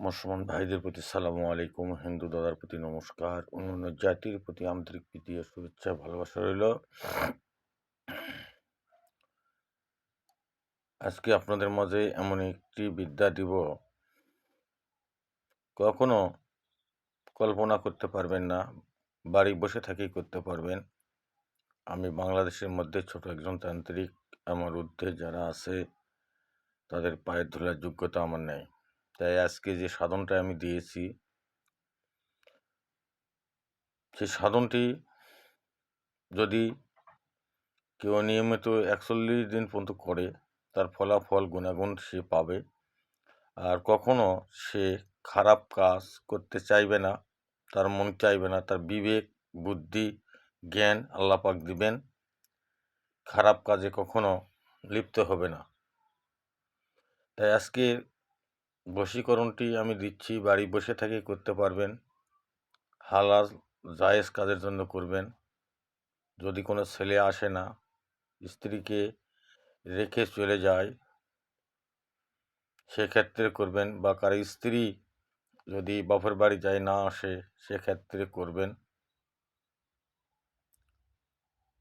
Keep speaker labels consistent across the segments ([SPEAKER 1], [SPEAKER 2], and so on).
[SPEAKER 1] মুসলমান ভাইদের প্রতি সালামু আলাইকুম, হিন্দু দাদার প্রতি নমস্কার, অন্যান্য জাতির প্রতি আন্তরিক প্রীতি ও শুভেচ্ছা ভালোবাসা রইল। আজকে আপনাদের মাঝে এমন একটি বিদ্যা দিব, কখনো কল্পনা করতে পারবেন না, বাড়ি বসে থেকেই করতে পারবেন। আমি বাংলাদেশের মধ্যে ছোট একজন তান্ত্রিক, আমার ঊর্ধ্বে যারা আছে তাদের পায়ের ধুলার যোগ্যতা আমার নেই। তাই আজকে যে সাধনটা আমি দিয়েছি, সেই সাধনটি যদি কেউ নিয়মিত 41 দিন পর্যন্ত করে, তার ফলাফল গুণাগুণ সে পাবে। আর কখনো সে খারাপ কাজ করতে চাইবে না, তার মন চাইবে না, তার বিবেক বুদ্ধি জ্ঞান আল্লাহ পাক দিবেন, খারাপ কাজে কখনো লিপ্ত হবে না। তাই আজকে বশীকরণটি আমি দিচ্ছি, বাড়ি বসে থেকে করতে পারবেন। হালাল জায়েজ কাজের জন্য করবেন। যদি কোনো ছেলে আসে না, স্ত্রীকে রেখে চলে যায়, সেক্ষেত্রে করবেন। বা কারো স্ত্রী যদি বাপের বাড়ি যায় না আসে, সেক্ষেত্রে করবেন।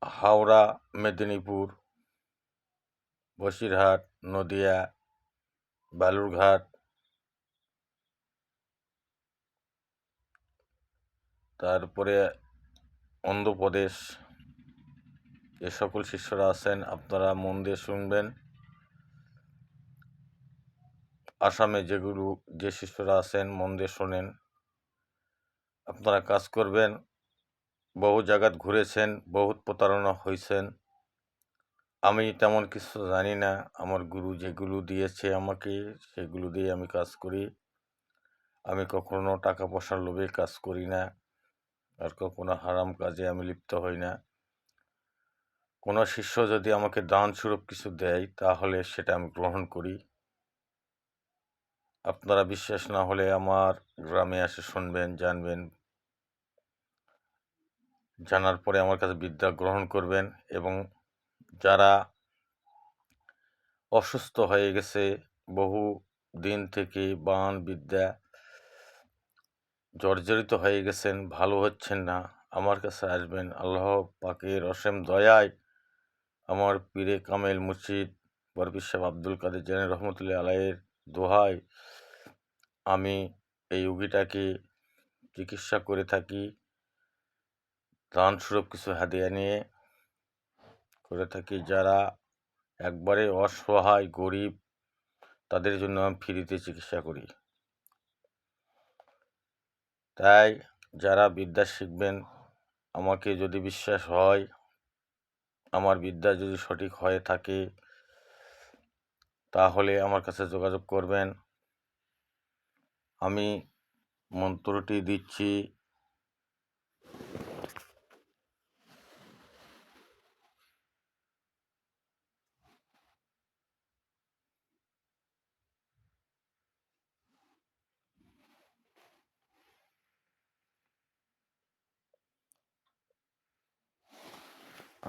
[SPEAKER 1] হাওড়া, মেদিনীপুর, বসিরহাট, নদিয়া, বালুরঘাট, তারপরে অন্ধ্রপ্রদেশ, এ সকল শিষ্যরা আছেন, আপনারা মন দিয়ে শুনবেন। আসামে যে শিষ্যরা আছেন মন দিয়ে শোনেন। আপনারা কাজ করবেন। বহু জায়গাত ঘুরেছেন, বহুত প্রতারণা হয়েছেন। আমি তেমন কিছু জানি না, আমার গুরু যেগুলো দিয়েছে আমাকে সেগুলো দিয়ে আমি কাজ করি। আমি কখনো টাকা পয়সার লোভে কাজ করি না, আর কখনো হারাম কাজে আমি লিপ্ত হই না। কোনো শিষ্য যদি আমাকে দান স্বরূপ কিছু দেয়, তাহলে সেটা আমি গ্রহণ করি। আপনারা বিশ্বাস না হলে আমার গ্রামে এসে শুনবেন, জানবেন। জানার পরে আমার কাছে বিদ্যা গ্রহণ করবেন। এবং যারা অসুস্থ হয়ে গেছে, বহু দিন থেকে বান বিদ্যা জর্জরিত হয়ে গেছেন, ভালো হচ্ছেন না, আমার কাছে আসবেন। আল্লাহ পাকের অসীম দয়ায়, আমার পীরে কামেল মুর্শিদ বরপির সাহেব আব্দুল কাদের জিলানী রহমতুল্লাহ আলাইয়ের দোহায় আমি এই রোগীটাকে চিকিৎসা করে থাকি। দানস্বরূপ কিছু হাদিয়া নিয়ে করে থাকি। যারা একবারে অসহায় গরিব, তাদের জন্য আমি ফ্রিতে চিকিৎসা করি। তাই যারা বিদ্যা শিখবেন, আমাকে যদি বিশ্বাস হয়, আমার বিদ্যা যদি সঠিক হয়ে থাকে, তাহলে আমার কাছে যোগাযোগ করবেন। আমি মন্ত্রটি দিচ্ছি।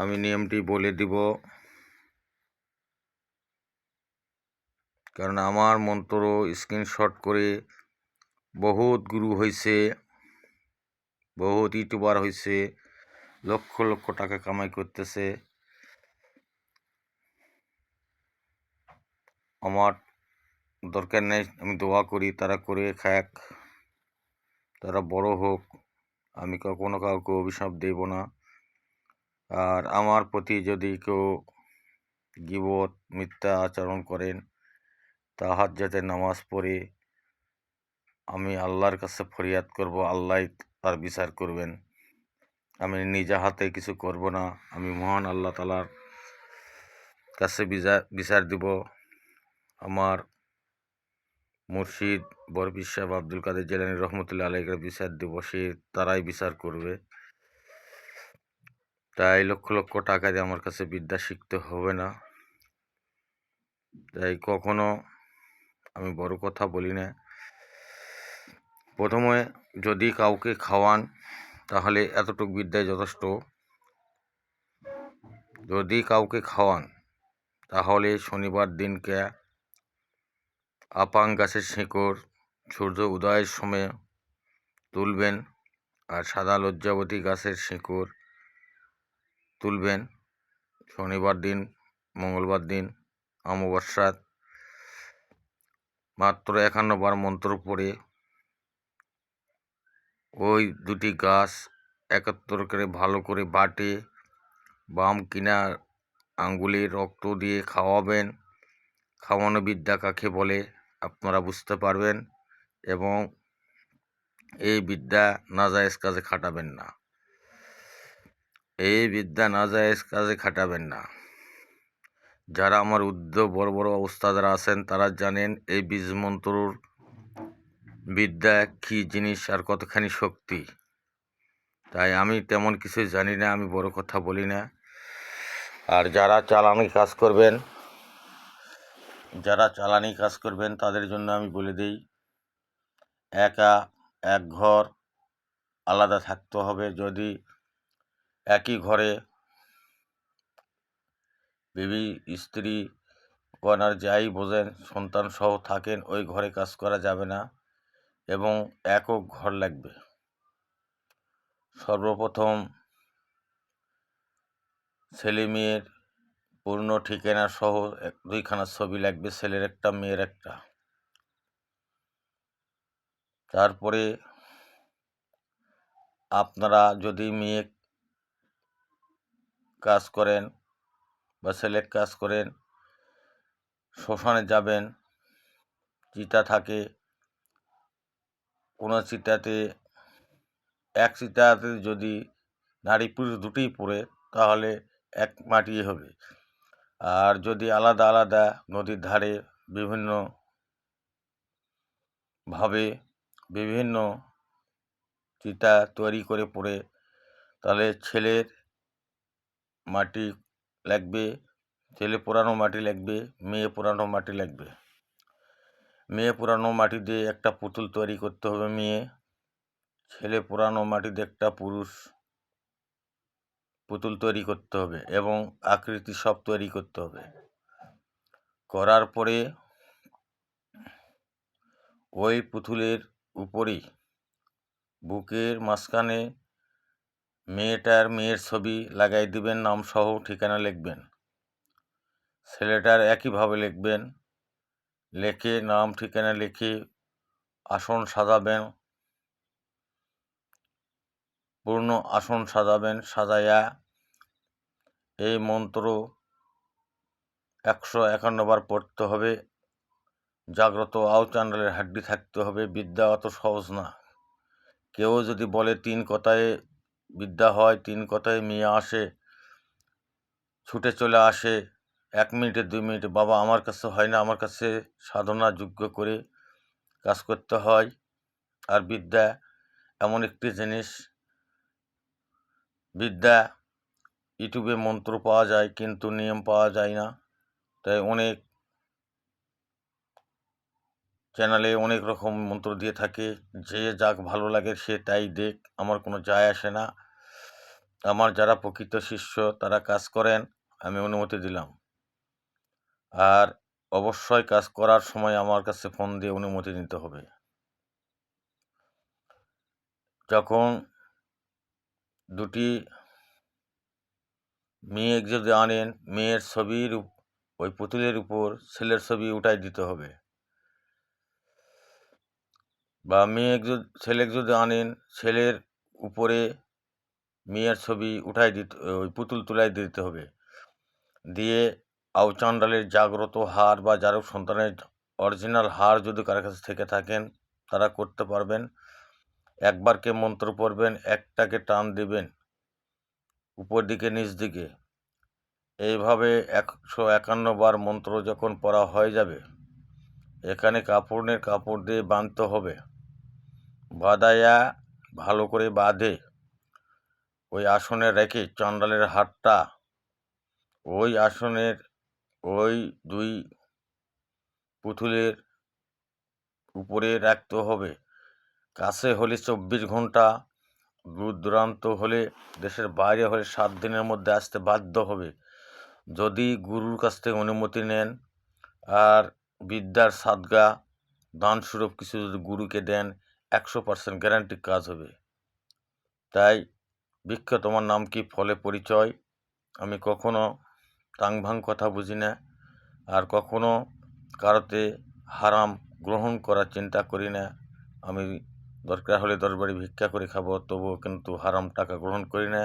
[SPEAKER 1] আমি নিয়মটি বলে দিব, কারণ আমার মন্ত্র স্ক্রিনশট করে বহুত গুরু হয়েছে, বহুত ইউটিউবার হয়েছে, লক্ষ লক্ষ টাকা কামাই করতেছে। আমার দরকার নেই, আমি দোয়া করি তারা করে খাক, তারা বড় হোক। আমি কখনো কাউকে অভিশাপ দেব না। আর আমার প্রতি যদি কেউ গীবত মিথ্যা আচরণ করেন, তাহাজ্জুদের নামাজ পড়ে আমি আল্লাহর কাছে ফরিয়াদ করব, আল্লাহ তার বিচার করবেন। আমি নিজে হাতে কিছু করব না, আমি মহান আল্লাহ তাআলার কাছে বিচার দিব। আমার মুর্শিদ বরপির সাহেব আব্দুল কাদের জিলানী রহমতুল্লাহ আলাইহির বিচার দিব, তারাই বিচার করবে। তাই লক্ষ লক্ষ টাকা দিয়ে আমার কাছে বিদ্যা শিখতে হবে না। তাই কখনো আমি বড় কথা বলি না। প্রথমে যদি কাউকে খাওয়ান, তাহলে এতটুকু বিদ্যায় যথেষ্ট। যদি কাউকে খাওয়ান, তাহলে শনিবার দিনকে আপাং গাছের শিকড় সূর্য উদয়ের সময় তুলবেন। আর সাদা লজ্জাবতী গাছের শিকড় তুলবেন শনিবার দিন, মঙ্গলবার দিন, অমাবস্যার মাত্র 51 বার মন্ত্র পড়ে ওই দুটি গাছ একত্র করে ভালো করে বাটে বাম কিনা আঙ্গুলে রক্ত দিয়ে খাওয়াবেন। খাওয়ানো বিদ্যা কাকে বলে আপনারা বুঝতে পারবেন, এবং এই বিদ্যা নাজায়েজ কাজে খাটাবেন না। এই বিদ্যা নাজায়েজ কাজে খাটাবেন না। যারা আমার বড় বড় ওস্তাদরা আছেন তারা জানেন এই বীজ মন্ত্রর বিদ্যা কী জিনিস আর কতখানি শক্তি। তাই আমি তেমন কিছু জানি না, আমি বড় কথা বলি না। আর যারা চালানি কাজ করবেন তাদের জন্য আমি বলে দিই, একা এক ঘর আলাদা থাকতে হবে। যদি একই ঘরে বিবি, স্ত্রী, কন্যার যাই বোঝেন সন্তান সহ থাকেন, ওই ঘরে কাজ করা যাবে না এবং একক ঘর লাগবে। সর্বপ্রথম ছেলে মেয়ের পূর্ণ ঠিকানা সহ 2খানা ছবি লাগবে, ছেলের একটা মেয়ের একটা। তারপরে আপনারা যদি মেয়ে কাজ করেন বা ছেলে কাজ করেন, শ্মশানে যাবেন, চিতা থাকে, কোনো চিতাতে এক চিতাতে যদি নারী পুরুষ দুটোই পড়ে তাহলে এক মাটি হবে। আর যদি আলাদা আলাদা নদীর ধারে বিভিন্নভাবে বিভিন্ন চিতা তৈরি করে পড়ে, তাহলে ছেলের মাটি লাগবে, ছেলে পোড়ানো মাটি লাগবে, মেয়ে পোড়ানো মাটি লাগবে। মেয়ে পোড়ানো মাটি দিয়ে একটা পুতুল তৈরি করতে হবে মেয়ে, ছেলে পোড়ানো মাটি দিয়ে একটা পুরুষ পুতুল তৈরি করতে হবে এবং আকৃতি সব তৈরি করতে হবে। করার পরে ওই পুতুলের উপরেই বুকের মাঝখানে মেয়ের ছবি লাগাই দিবেন, নামসহ ঠিকানা লিখবেন। ছেলেটার একইভাবে লিখবেন, লিখে নাম ঠিকানা লিখে আসন সাজাবেন, পূর্ণ আসন সাজাবেন। সাজাইয়া এই মন্ত্র 151 বার পড়তে হবে। জাগ্রত আউচান্ডালের হাড্ডি থাকতে হবে। বিদ্যা অত সহজ না। কেউ যদি বলে 3 কথায় বিদ্যা হয়, 3 কথায় মেয়ে আসে, ছুটে চলে আসে 1 মিনিটে 2 মিনিটে, বাবা আমার কাছে হয় না, আমার কাছে সাধনা যোগ্য করে কাজ করতে হয়। আর বিদ্যা এমন একটি জিনিস, বিদ্যা ইউটিউবে মন্ত্র পাওয়া যায় কিন্তু নিয়ম পাওয়া যায় না। তাই অনেক চ্যানেলে অনেক রকম মন্ত্র দিয়ে থাকে, যে যাক ভালো লাগে সে তাই দেখ, আমার কোনো যায় আসে না। আমার যারা প্রকৃত শিষ্য তারা কাজ করেন, আমি অনুমতি দিলাম। আর অবশ্যই কাজ করার সময় আমার কাছে ফোন দিয়ে অনুমতি নিতে হবে। যখন দুটি মেয়ে যদি আনেন, মেয়ের ছবির ওই পুতুলের উপর ছেলের ছবি উঠাই দিতে হবে, বা ছেলেকে যদি আনেন ছেলের উপরে মেয়ের ছবি উঠাই দিতে, ওই পুতুল তুলাই দিতে হবে। দিয়ে আউচান্ডালের জাগ্রত হার বা জারক সন্তানের অরিজিনাল হার যদি কারো কাছে থেকে থাকেন তারা করতে পারবেন। একবারকে মন্ত্র পড়বেন, একটাকে টান দিবেন উপর দিকে নিচ দিকে। এইভাবে 151 বার মন্ত্র যখন পড়া হয়ে যাবে, এখানে কাপড় দিয়ে বাঁধতে হবে। বাঁধাইয়া ভালো করে বাঁধে ওই আসনে রেখে চণ্ডালের হাতটা ওই আসনের ওই 2 পুতুলের উপরে রাখতে হবে। কাছে হলে 24 ঘন্টা, দূর দূরান্ত হলে, দেশের বাইরে হলে 7 দিনের মধ্যে আসতে বাধ্য হবে। যদি গুরুর কাছ থেকে অনুমতি নেন আর বিদ্যার সাদগা দানস্বরূপ কিছু যদি গুরুকে দেন 100% গ্যারান্টি কাজ হবে। তাই বৃক্ষ তোমার নাম কি ফলে পরিচয়। আমি কখনো তাংভাং কথা বুঝি না, আর কখনো কারোতে হারাম গ্রহণ করার চিন্তা করি না। আমি দরকার হলে 10 বাড়ি ভিক্ষা করে খাবো, তবুও কিন্তু হারাম টাকা গ্রহণ করি না।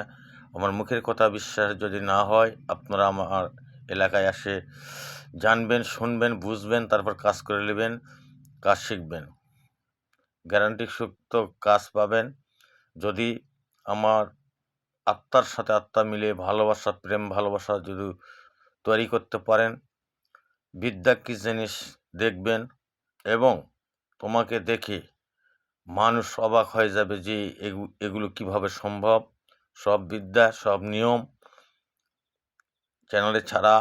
[SPEAKER 1] আমার মুখের কথা বিশ্বাস যদি না হয়, আপনারা আমার এলাকায় আসে জানবেন, শুনবেন, বুঝবেন, তারপর কাজ করে নেবেন, কাজ শিখবেন। গ্যারান্টি সুক্ত কাজ পাবেন যদি আমার আত্মার সাথে আত্মা মিলে ভালোবাসা, প্রেম ভালোবাসা যদি তৈরি করতে পারেন। বিদ্যা কী জিনিস দেখবেন, এবং তোমাকে দেখে মানুষ অবাক হয়ে যাবে যে এগুলো কিভাবে সম্ভব। সব বিদ্যা, সব নিয়ম চ্যানেলে ছাড়া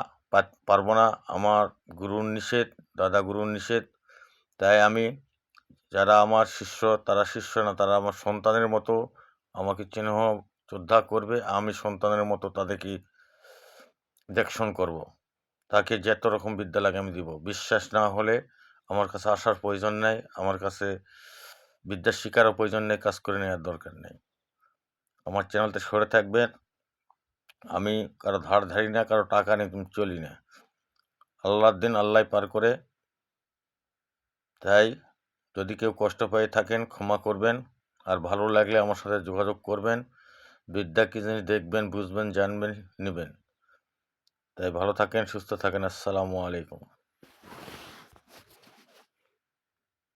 [SPEAKER 1] পারবো না। আমার গুরুর নিষেধ, দাদা গুরুর নিষেধ। তাই আমি, যারা আমার শিষ্য তারা শিষ্য না, তারা আমার সন্তানের মতো আমাকে স্নেহ শ্রদ্ধা করবে। আমি সন্তানের মতো তাদেরকে দেখশন করব। তাকে যত রকম বিদ্যা লাগে আমি দিব। বিশ্বাস না হলে আমার কাছে আসার প্রয়োজন নেই, আমার কাছে বিদ্যা শিকারও প্রয়োজন নেই, কাজ করে নেওয়ার দরকার নেই। আমার চ্যানেলতে সরে থাকবেন। আমি কারো ধার ধারি না, কারো টাকা নিয়ে তুমি চলি না। আল্লাহর দিন আল্লাহ পার করে। তাই যদি কেউ কষ্ট পেয়ে থাকেন ক্ষমা করবেন, আর ভালো লাগলে আমার সাথে যোগাযোগ করবেন। বিদ্যা কী জিনিস দেখবেন, বুঝবেন, জানবেন, নেবেন। তাই ভালো থাকেন, সুস্থ থাকেন। আসসালামু আলাইকুম।